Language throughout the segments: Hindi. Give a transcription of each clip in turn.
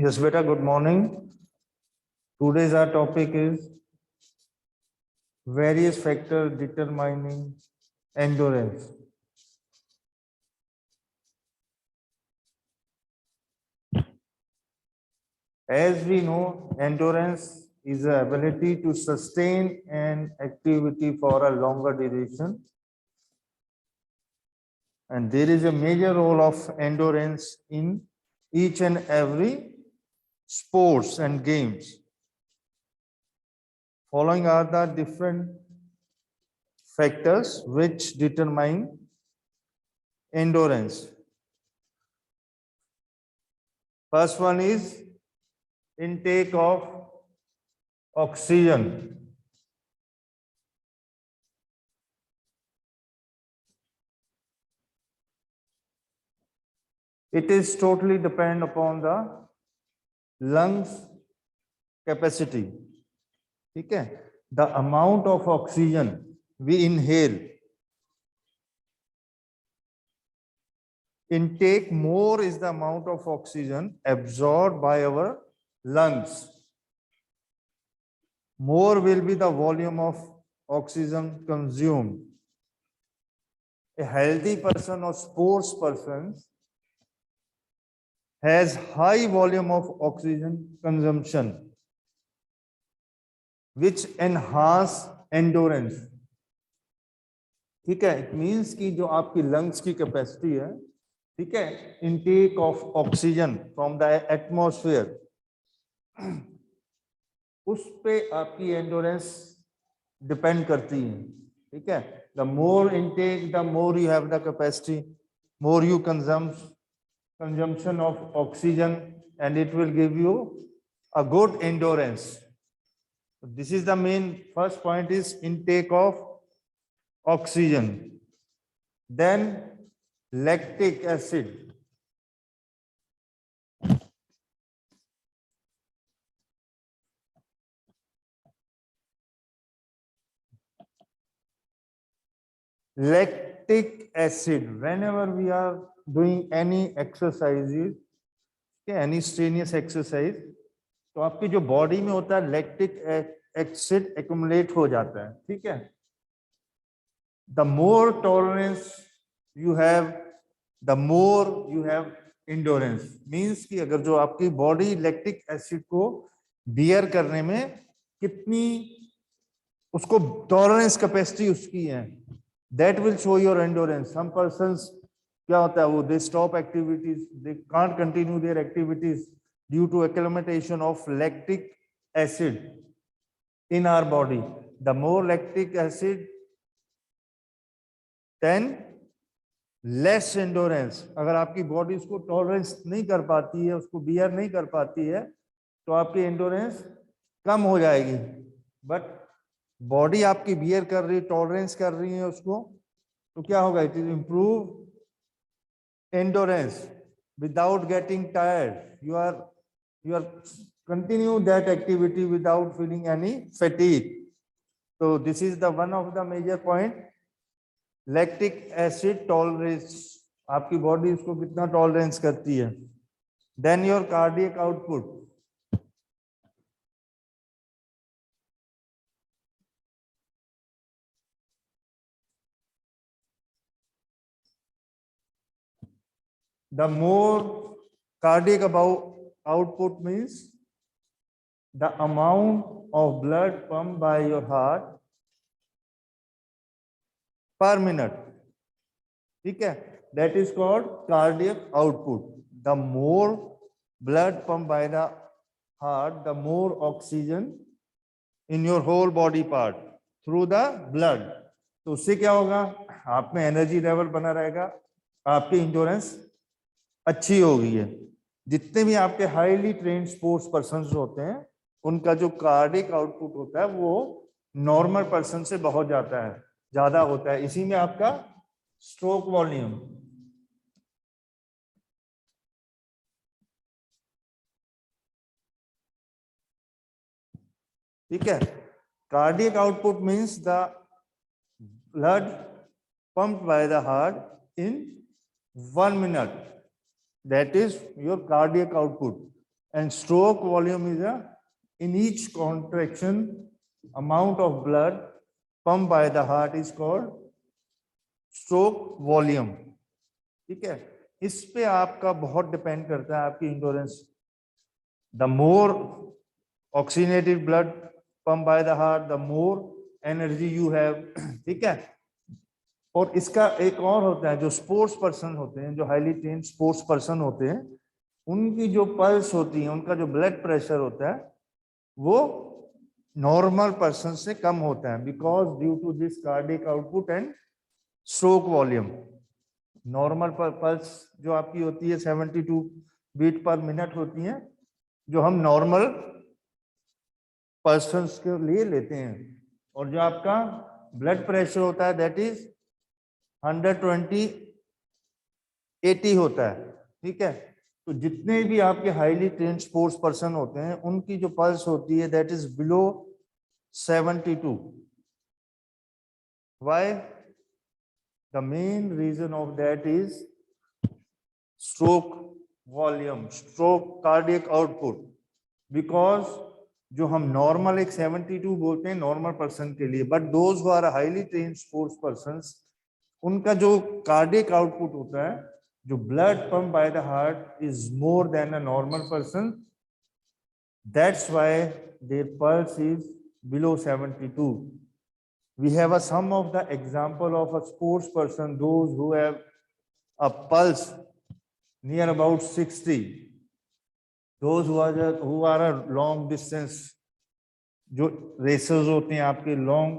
Yes, beta, good morning. Today's our topic is various factors determining endurance. As we know, endurance is the ability to sustain an activity for a longer duration. And there is a major role of endurance in each and every sports and games. Following are the different factors which determine endurance. First one is intake of oxygen. It is totally depend upon the lungs capacity. ठीक है? The amount of oxygen we inhale. Intake more is the amount of oxygen absorbed by our lungs. More will be the volume of oxygen consumed. A healthy person or sports person has high volume of oxygen consumption, which enhance endurance. ठीक है? It means कि जो आपकी lungs की capacity है, ठीक है, intake of oxygen from the atmosphere, उस पे आपकी endurance depend करती है. ठीक है? The more intake, the more you have the capacity, more you consumption of oxygen, and it will give you a good endurance. This is the main first point is intake of oxygen. Then lactic acid. Lactic acid, whenever we are doing any exercises, any strenuous exercise, तो आपकी जो बॉडी में होता है लैक्टिक एसिड एक्युमुलेट हो जाता है. ठीक है? The more tolerance you have, the more you have endurance. Means कि अगर जो आपकी बॉडी लैक्टिक एसिड को बियर करने में कितनी उसको टॉलरेंस कैपेसिटी उसकी है, that will show your endurance. Some persons क्या होता है वो they stop activities, they can't continue their activities due to accumulation of lactic acid in our body. The more lactic acid, then less endurance. अगर आपकी बॉडी उसको टॉलरेंस नहीं कर पाती है, उसको बियर नहीं कर पाती है, तो आपकी एंडोरेंस कम हो जाएगी. बट बॉडी आपकी बियर कर रही है, टॉलरेंस कर रही है उसको, तो क्या होगा? It is improve endurance without getting tired. You are continue that activity without feeling any fatigue. So this is the one of the major point. Lactic acid tolerance, आपकी बॉडी इसको कितना टॉलरेंस करती है. Then your cardiac output. The more cardiac output means the amount of blood pumped by your heart per minute. ठीक है? That is called cardiac output. The more blood pumped by the heart, the more oxygen in your whole body part through the blood. तो उससे क्या होगा? आप में एनर्जी लेवल बना रहेगा, आपकी इंश्योरेंस अच्छी होगी है. जितने भी आपके हाईली ट्रेन्ड स्पोर्ट्स पर्सन होते हैं, उनका जो कार्डिक आउटपुट होता है वो नॉर्मल पर्सन से बहुत ज्यादा होता है. इसी में आपका स्ट्रोक वॉल्यूम, ठीक है? Cardiac output means the blood pumped bye the heart in 1 minute. That is your cardiac output. and stroke volume is in each contraction amount of blood pumped by the heart is called stroke volume. ठीक है, इस पे आपका बहुत डिपेंड करता है आपकी endurance. The more oxygenated blood pump by the heart, the more energy you have. ठीक है, और इसका एक और होता है, जो स्पोर्ट्स पर्सन होते हैं, जो हाईली ट्रेन्ड स्पोर्ट्स पर्सन होते हैं, उनकी जो पल्स होती है, उनका जो ब्लड प्रेशर होता है, वो नॉर्मल पर्सन से कम होता है, because due to this cardiac output and stroke volume. Normal pulse जो आपकी होती है 72 बीट पर मिनट होती है, जो हम नॉर्मल पर्सन्स के लिए लेते हैं. और जो आपका ब्लड प्रेशर होता है दैट इज 120/80 होता है. ठीक है, तो जितने भी आपके हाईली ट्रेन्ड स्पोर्ट्स पर्सन होते हैं, उनकी जो पल्स होती है that is below 72. Why? The main reason of that is stroke volume, stroke cardiac output. Because जो हम नॉर्मल एक 72 बोलते हैं नॉर्मल पर्सन के लिए, but those who are highly trained sports persons, उनका जो कार्डियक आउटपुट होता है, जो blood pump by the heart is more than a normal person. That's why their pulse is below 72. We have a some of the example of a sports person, those who have a pulse near about 60. Those who are a long distance, जो रेसर्स होते हैं आपके लॉन्ग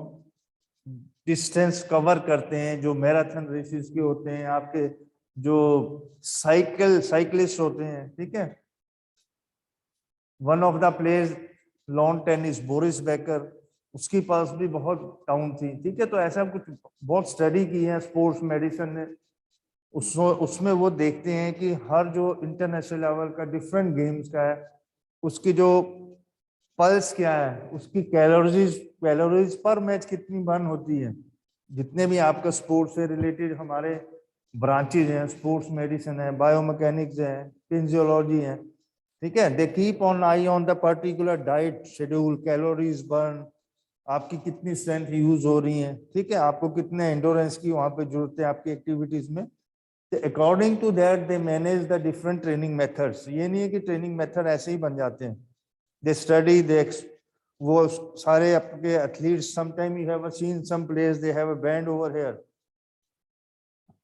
डिस्टेंस कवर करते हैं, जो मैराथन रेसेस के होते हैं, आपके जो साइक्लिस्ट होते हैं. ठीक है, one of the players lawn tennis Boris Becker, उसकी पल्स भी बहुत डाउन थी. ठीक है, तो ऐसा कुछ बहुत स्टडी की है स्पोर्ट्स मेडिसिन ने. उसमें वो देखते हैं कि हर जो इंटरनेशनल लेवल का डिफरेंट गेम्स का है, उसकी जो पल्स क्या है, उसकी कैलोरीज पर मैच कितनी बर्न होती है. जितने भी आपका स्पोर्ट्स से रिलेटेड हमारे ब्रांचेज हैं, स्पोर्ट्स मेडिसिन है, बायोमैकेनिक्स है, फिजियोलॉजी है. ठीक है, they keep on I on the particular diet schedule, calories burn, आपकी कितनी स्ट्रेंथ यूज हो रही है. ठीक है, आपको कितने एंडोरेंस की वहां पे जरूरत है आपकी एक्टिविटीज में. According to that they manage the different training methods. ये नहीं है कि ट्रेनिंग मेथड ऐसे ही बन जाते हैं. दे स्टडी, वो सारे आपके athletes, sometime you have seen some players they have a band over here.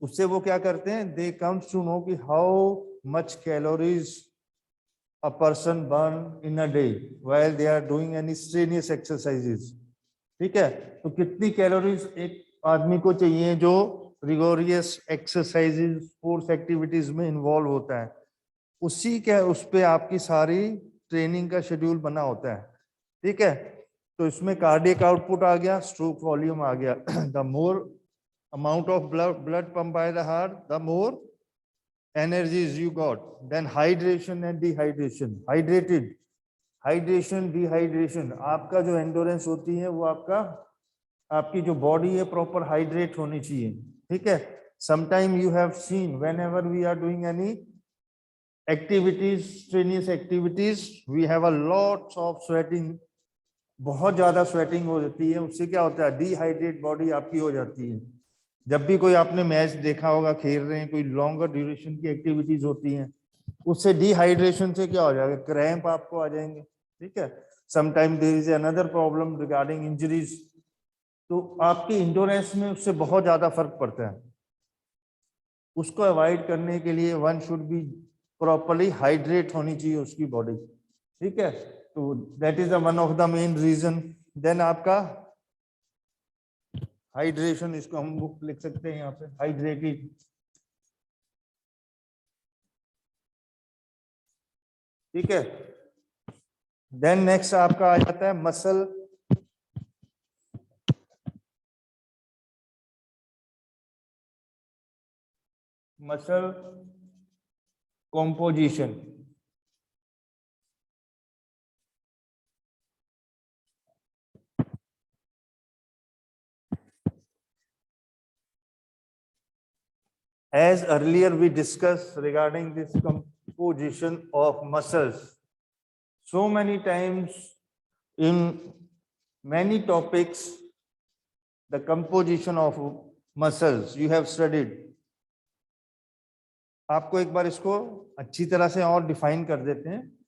उससे वो क्या करते हैं, दे कम्स टू नो कि how much calories a person burn in a day while they are doing any strenuous exercises. ठीक है, तो कितनी कैलोरीज एक आदमी को चाहिए जो रिगोरियस एक्सरसाइजेज स्पोर्ट्स एक्टिविटीज में इन्वॉल्व होता है, उसी के उस पे आपकी सारी ट्रेनिंग का शेड्यूल बना होता है. ठीक है, तो इसमें कार्डियक आउटपुट आ गया, स्ट्रोक वॉल्यूम आ गया. The more amount of blood pump by the heart, the more energies you got. Then hydration and dehydration. Hydration, dehydration. आपका जो एंडोरेंस होती है वो आपकी जो बॉडी है प्रॉपर हाइड्रेट होनी चाहिए. ठीक है, sometime you have seen whenever we are doing any activities, strenuous activities, we have a lot of sweating. बहुत ज्यादा स्वेटिंग हो जाती है. उससे क्या होता है, डिहाइड्रेट बॉडी आपकी हो जाती है. जब भी कोई आपने मैच देखा होगा, खेल रहे हैं, कोई लॉन्गर ड्यूरेशन की एक्टिविटीज होती हैं, उससे डिहाइड्रेशन से क्या हो जाएगा, क्रैम्प आपको आ जाएंगे. ठीक है, sometime there is another problem regarding injuries. तो आपकी इंडोरेंस में उससे बहुत ज्यादा फर्क पड़ता है. उसको अवॉइड करने के लिए one should be properly hydrate होनी चाहिए उसकी बॉडी. ठीक है, तो that is one of the main reason. Then आपका हाइड्रेशन, इसको हम लिख सकते हैं यहाँ पे हाइड्रेटेड. ठीक है, देन नेक्स्ट आपका आ जाता है muscle composition. As earlier we discussed regarding this composition of muscles, so many times in many topics the composition of muscles you have studied. आपको एक बार इसको अच्छी तरह से और डिफाइन कर देते हैं.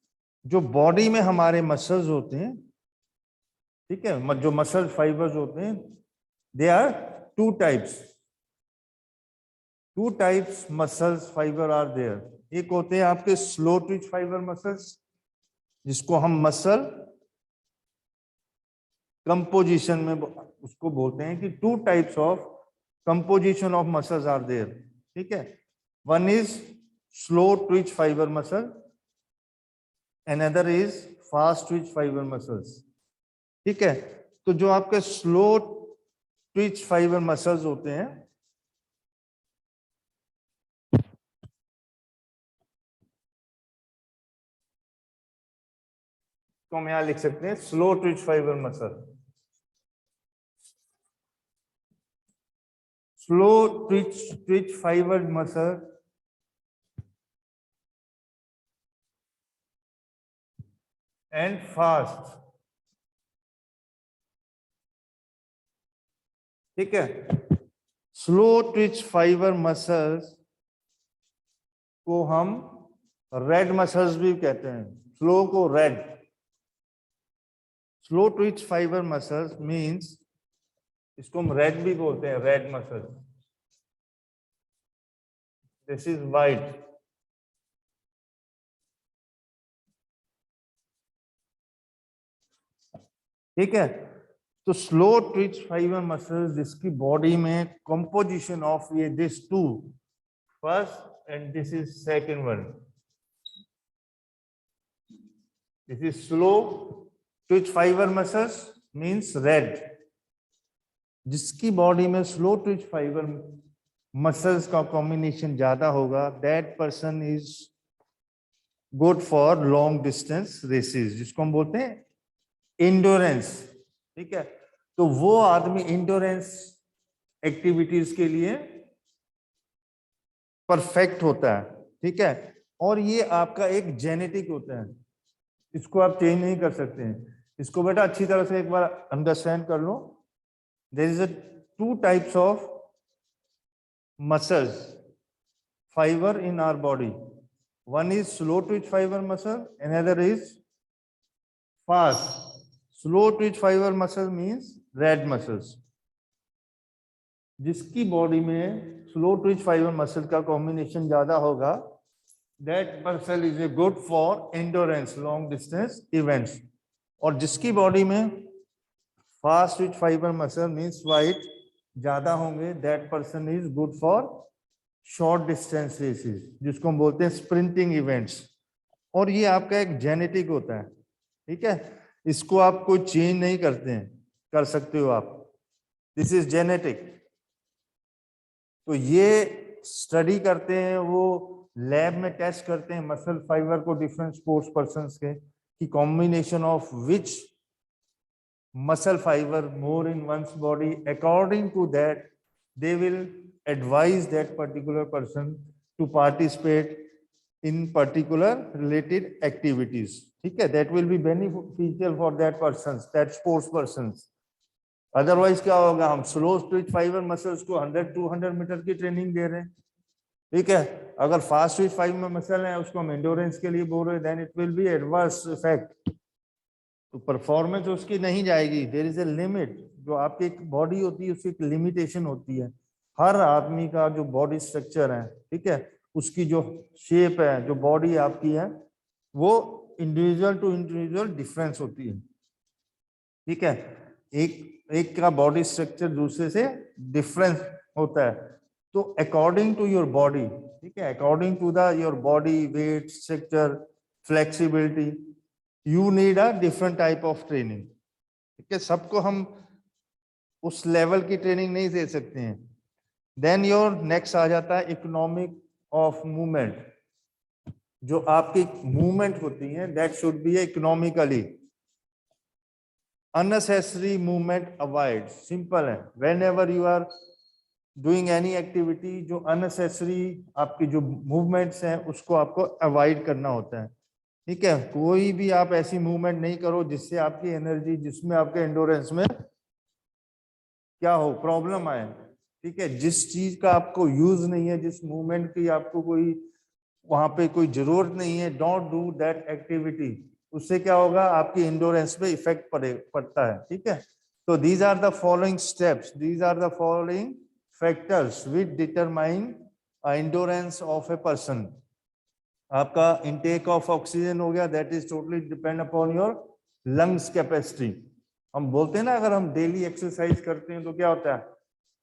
जो बॉडी में हमारे मसल्स होते हैं, ठीक है, जो मसल फाइबर्स होते हैं, they are two types muscles fiber are there. एक होते हैं आपके स्लो ट्विच फाइबर मसल्स, जिसको हम मसल कंपोजिशन में उसको बोलते हैं कि two types of composition of muscles are there. ठीक है, one is slow twitch fiber muscle, another is fast twitch fiber muscles. ठीक है, तो जो आपके स्लो ट्विच फाइबर मसल्स होते हैं, तो हम यहां लिख सकते हैं slow twitch fiber muscle. Slow twitch fiber muscle and fast. ठीक है, स्लो ट्विच फाइबर मसल्स को हम रेड मसल्स भी कहते हैं. स्लो को red. Slow twitch fiber muscles means इसको हम रेड भी बोलते हैं, red muscle. This is white. ठीक है, तो स्लो ट्विच फाइबर मसल्स जिसकी बॉडी में कंपोजिशन ऑफ ये this two, first and this is second one. This is slow twitch fiber muscles means red. जिसकी बॉडी में स्लो ट्विच फाइबर मसल्स का कॉम्बिनेशन ज्यादा होगा, that person is good for long distance races, जिसको हम बोलते हैं इंडोरेंस. ठीक है, तो वो आदमी इंडोरेंस एक्टिविटीज के लिए परफेक्ट होता है. ठीक है, और ये आपका एक जेनेटिक होता है, इसको आप चेंज नहीं कर सकते हैं. इसको बेटा अच्छी तरह से एक बार अंडरस्टैंड कर लो. There is a two types of muscles fiber in our body. One is slow twitch fiber muscle, another is fast. Slow twitch fiber muscle means red muscles. जिसकी बॉडी में स्लो ट्विच फाइबर मसल का कॉम्बिनेशन ज्यादा होगा, that person is a good for endurance, long distance events. और जिसकी बॉडी में fast twitch fiber muscle means white ज्यादा होंगे, that person is good for short distance races, जिसको हम बोलते हैं स्प्रिंटिंग इवेंट्स. और ये आपका एक जेनेटिक होता है. ठीक है, इसको आप कोई चेंज नहीं करते हैं, कर सकते हो आप. This is genetic. तो ये स्टडी करते हैं, वो लैब में टेस्ट करते हैं मसल फाइबर को डिफरेंट स्पोर्ट्स पर्संस के, कि combination of which muscle fiber more in one's body. According to that, they will advise that particular person to participate in particular related activities. ठीक है, that will be beneficial for that persons, that sports persons. Otherwise क्या होगा, हम स्लो ट्विच फाइबर मसल्स को 100-200 मीटर की ट्रेनिंग दे रहे हैं. ठीक है, अगर फास्ट ट्विच फाइबर मसल है उसको हम एंडोरेंस के लिए बोल रहे हैं, then it will be adverse effect. तो परफॉर्मेंस उसकी नहीं जाएगी. There is a limit. जो आपकी एक बॉडी होती है उसकी एक लिमिटेशन होती है. हर आदमी का जो बॉडी स्ट्रक्चर है, ठीक है, उसकी जो शेप है, जो बॉडी आपकी है, वो इंडिविजुअल टू इंडिविजुअल डिफरेंस होती है. ठीक है, एक का बॉडी स्ट्रक्चर दूसरे से डिफरेंस होता है. तो अकॉर्डिंग टू योर बॉडी, ठीक है, according to the your body weight structure flexibility, you need a different type of training. ठीक है, सबको हम उस लेवल की ट्रेनिंग नहीं दे सकते हैं. देन योर नेक्स्ट आ जाता है इकोनॉमिक ऑफ मूवमेंट. जो आपकी मूवमेंट होती है, that should be economically. Unnecessary movement avoid. Simple है. Whenever you are doing any activity, जो अननेसेसरी आपकी जो मूवमेंट्स हैं उसको आपको अवॉइड करना होता है. ठीक है, कोई भी आप ऐसी मूवमेंट नहीं करो जिससे आपकी एनर्जी, जिसमें आपके एंडोरेंस में क्या हो, प्रॉब्लम आए। ठीक है, जिस चीज का आपको यूज नहीं है, जिस मूवमेंट की आपको कोई वहां पे कोई जरूरत नहीं है, डोंट डू दैट एक्टिविटी। उससे क्या होगा, आपकी इंडोरेंस पे इफेक्ट पड़ता है। ठीक है, तो these are the following steps, these are the following factors which determine endurance of a person. आपका इनटेक ऑफ ऑक्सीजन हो गया, that is totally depend upon your lungs capacity. हम बोलते हैं ना, अगर हम डेली एक्सरसाइज करते हैं तो क्या होता है,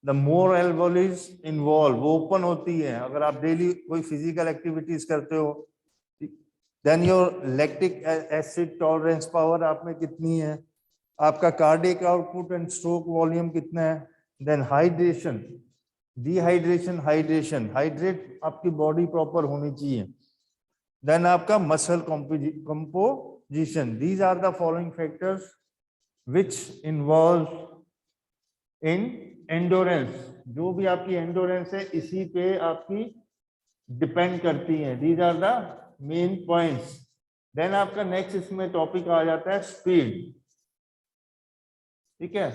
द मोर एल्वोलीज इन्वॉल्व, वो ओपन होती है। अगर आप डेली कोई फिजिकल एक्टिविटीज करते हो, then your lactic acid tolerance power आप में कितनी है, आपका cardiac output and stroke volume कितना है, then hydration, dehydration, hydration, hydrate आपकी बॉडी प्रॉपर होनी चाहिए, देन आपका muscle composition. These are the following factors which involve in endurance. जो भी आपकी एंडोरेंस है इसी पे आपकी डिपेंड करती है। These are the main points. Then आपका नेक्स्ट इसमें टॉपिक आ जाता है स्पीड। ठीक है,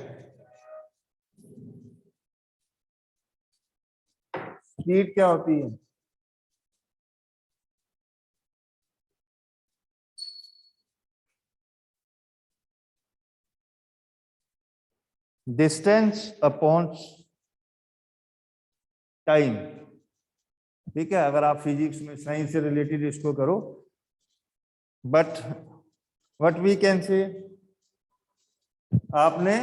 स्पीड क्या होती है, डिस्टेंस अपॉन टाइम। ठीक है, अगर आप फिजिक्स में साइंस से रिलेटेड इसको करो, but what we can say, आपने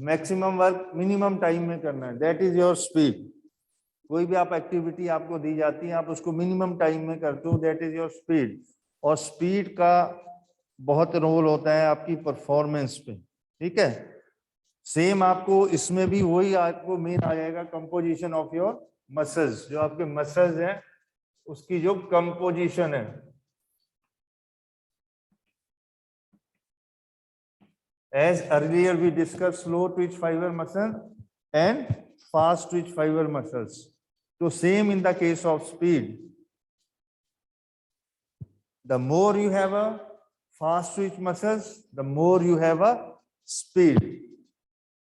मैक्सिमम वर्क मिनिमम टाइम में करना है, दैट इज योर स्पीड। कोई भी आप एक्टिविटी आपको दी जाती है, आप उसको मिनिमम टाइम में करते हो, दैट इज योर स्पीड। और स्पीड का बहुत रोल होता है आपकी परफॉर्मेंस पे। ठीक है, सेम आपको इसमें भी वही आपको मेन आ जाएगा, कंपोजिशन ऑफ योर मसल्स। जो आपके मसल्स हैं उसकी जो कंपोजिशन है, as earlier we discussed slow twitch fiber muscle and fast twitch fiber muscles. So same in the case of speed. The more you have a fast twitch muscles, the more you have a speed.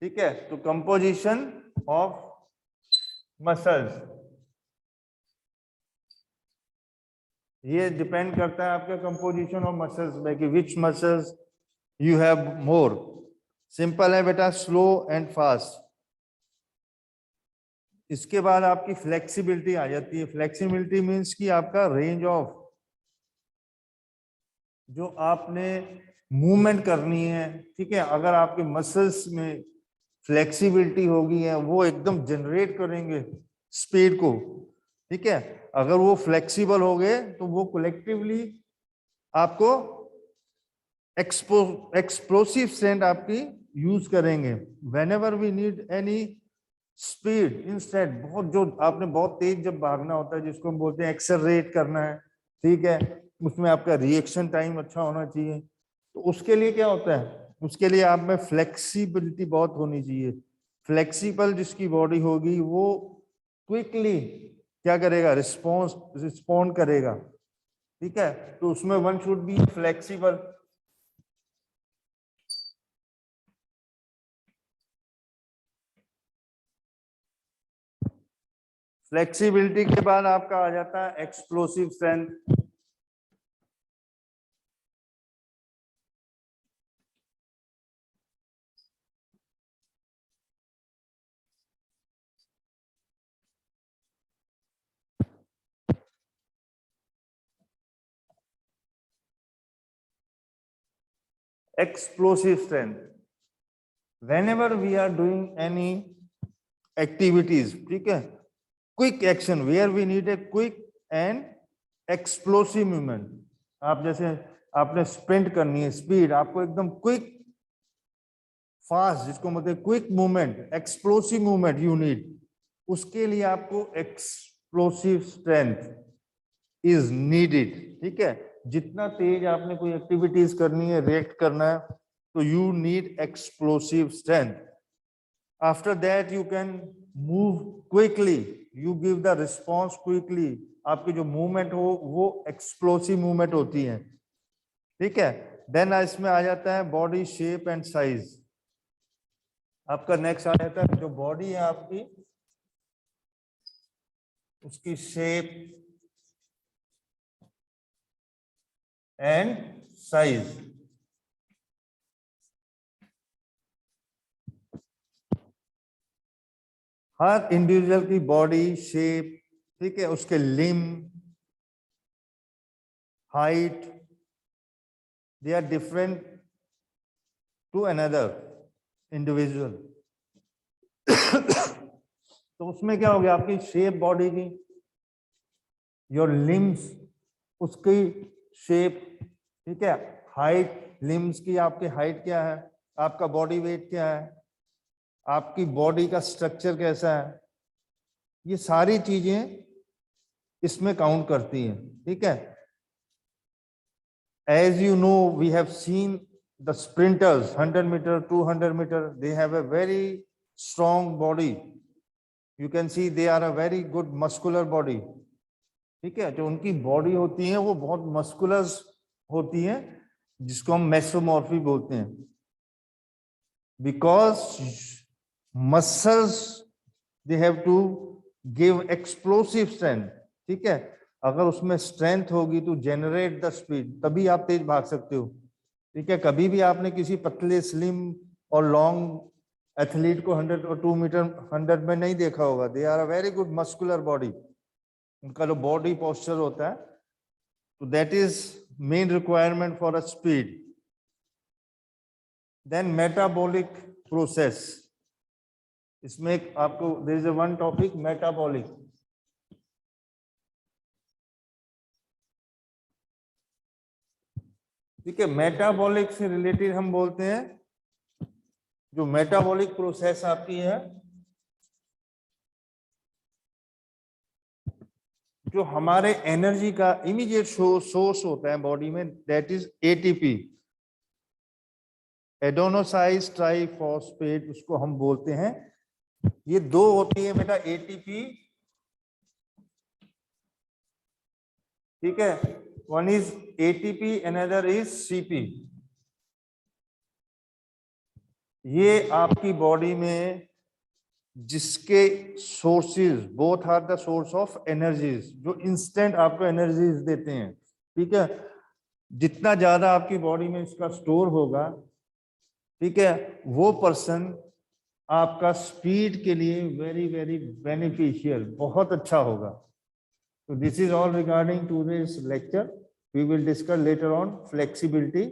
ठीक है, तो composition of muscles ये डिपेंड करता है आपके कंपोजिशन ऑफ मसल्स में कि which muscles you have more. Simple है बेटा, स्लो एंड फास्ट। इसके बाद आपकी फ्लेक्सिबिलिटी आ जाती है। फ्लेक्सिबिलिटी मींस कि आपका रेंज ऑफ, जो आपने मूवमेंट करनी है। ठीक है, अगर आपके मसल्स में फ्लेक्सिबिलिटी होगी है, वो एकदम जनरेट करेंगे स्पीड को। ठीक है, अगर वो फ्लेक्सिबल हो गए तो वो कलेक्टिवली आपको एक्सप्लोसिव स्ट्रेंथ आपकी यूज करेंगे। Whenever we need any speed instead, बहुत जो आपने बहुत तेज जब भागना होता है, जिसको हम बोलते हैं एक्सेलरेट करना है। ठीक है, उसमें आपका रिएक्शन टाइम अच्छा होना चाहिए। तो उसके लिए क्या होता है, उसके लिए आप में फ्लेक्सिबिलिटी बहुत होनी चाहिए। फ्लेक्सिबल जिसकी बॉडी होगी वो क्विकली क्या करेगा, रिस्पॉन्ड करेगा। ठीक है, तो उसमें one should be flexible. Flexibility के बाद आपका आ जाता है explosive strength. Explosive strength, whenever we are doing any activities, ठीक है, quick action where we need a quick and explosive movement। आप जैसे आपने स्प्रिंट करनी है, स्पीड आपको एकदम क्विक फास्ट, जिसको मतलब quick movement, explosive movement you need, उसके लिए आपको एक्सप्लोसिव स्ट्रेंथ इज नीडेड। ठीक है, जितना तेज आपने कोई एक्टिविटीज करनी है, रिएक्ट करना है, तो you need explosive strength. After that you can move quickly, you give the response quickly. आपकी जो मूवमेंट हो वो एक्सप्लोसिव मूवमेंट होती है। ठीक है। देन इसमें आ जाता है बॉडी शेप एंड साइज। आपका नेक्स्ट आ जाता है जो बॉडी है आपकी, उसकी शेप एंड साइज। हर इंडिविजुअल की बॉडी शेप, ठीक है, उसके limb, height, they are different to another individual. तो उसमें क्या हो गया, आपकी शेप बॉडी की, योर लिम्स, उसकी शेप, ठीक है, हाइट, लिम्स की आपकी हाइट क्या है, आपका बॉडी वेट क्या है, आपकी बॉडी का स्ट्रक्चर कैसा है, ये सारी चीजें इसमें काउंट करती हैं। ठीक है। As you know, we have seen the sprinters, 100 meter, 200 meter, they have a very strong body. You can see they are a very good muscular body. ठीक है, जो उनकी बॉडी होती है वो बहुत मस्कुलस होती है, जिसको हम मेसोमॉर्फी बोलते हैं। Because muscles they have to give explosive strength. ठीक है, अगर उसमें स्ट्रेंथ होगी तो जनरेट द स्पीड, तभी आप तेज भाग सकते हो। ठीक है, कभी भी आपने किसी पतले, स्लिम और लॉन्ग एथलीट को 100 और 2 मीटर 100 में नहीं देखा होगा। They are a very good muscular body. उनका जो बॉडी पोस्चर होता है, तो that is main requirement for a speed. Then metabolic process, इसमें आपको there is one topic metabolic. ठीक है, मेटाबॉलिक से रिलेटेड हम बोलते हैं जो मेटाबॉलिक प्रोसेस आपकी है, जो हमारे एनर्जी का इमीडिएट सोर्स होता है बॉडी में, दैट इज एटीपी, एडेनोसाइज ट्राइफॉस्फेट, उसको हम बोलते हैं। ये दो होती है बेटा, एटीपी, ठीक है, one is ATP, another is CP. ये आपकी बॉडी में जिसके sources, both are the source of energies, जो इंस्टेंट आपको एनर्जीज देते हैं। ठीक है, जितना ज्यादा आपकी बॉडी में इसका स्टोर होगा, ठीक है, वो पर्सन आपका स्पीड के लिए वेरी वेरी बेनिफिशियल, बहुत अच्छा होगा। तो this is all regarding to this lecture. We will discuss later on flexibility